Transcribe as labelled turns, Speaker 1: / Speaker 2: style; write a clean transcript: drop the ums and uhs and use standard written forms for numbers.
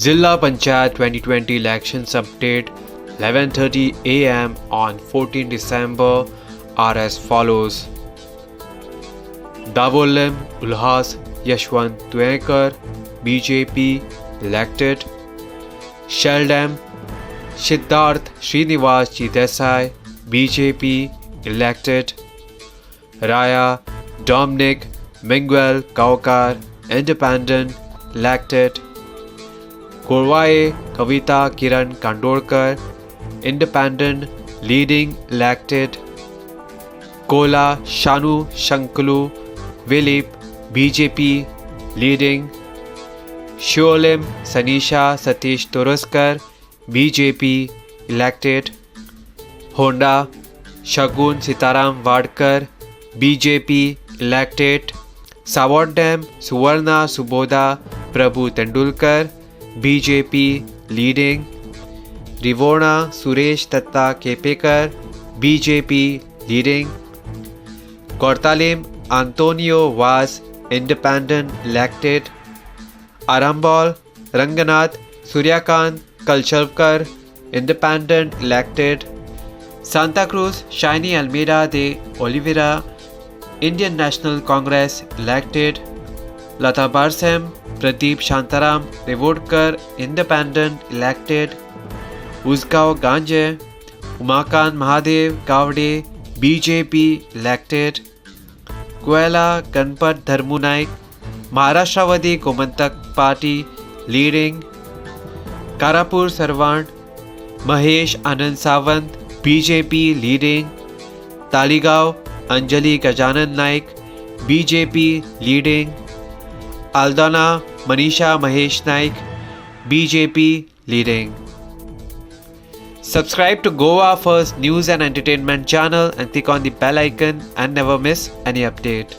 Speaker 1: Zilla Panchayat 2020 elections update 11:30 am on 14 December are as follows. Davolem Ulhas Yashwant Tuekar BJP elected. Sheldam Siddharth Srinivas Desai BJP elected. Raya Dominic Miguel Kaukar independent elected. Korwaye Kavita Kiran Kandorkar independent leading elected. Kola Shanu Shankulu Vilip BJP leading. Sholem Sanisha Satish Toroskar BJP elected. Honda Shagun Sitaram Vadkar BJP elected. Savardam Suvarna Suboda Prabhu Tendulkar BJP leading. Rivona Suresh Tatta Kepekar BJP leading. Kortalim Antonio was independent elected. Arambol Ranganath Suryakant Kalchavkar independent elected. Santa Cruz Shiny Almeida de Oliveira Indian National Congress elected. Lata Barsem Pradeep Shantaram Revodkar independent elected. Uzgao Ganje Umakant Mahadev Gavde BJP elected. Kuala Ganpat Dharmu Naik Maharashtravadi Gomantak Party leading. Karapur Sarvant Mahesh Anand Sawant BJP leading. Taligaon Anjali Gajanan Naik BJP leading. Aldana Manisha Mahesh Naik BJP leading. Subscribe to Goa First News and Entertainment channel and click on the bell icon and never miss any update.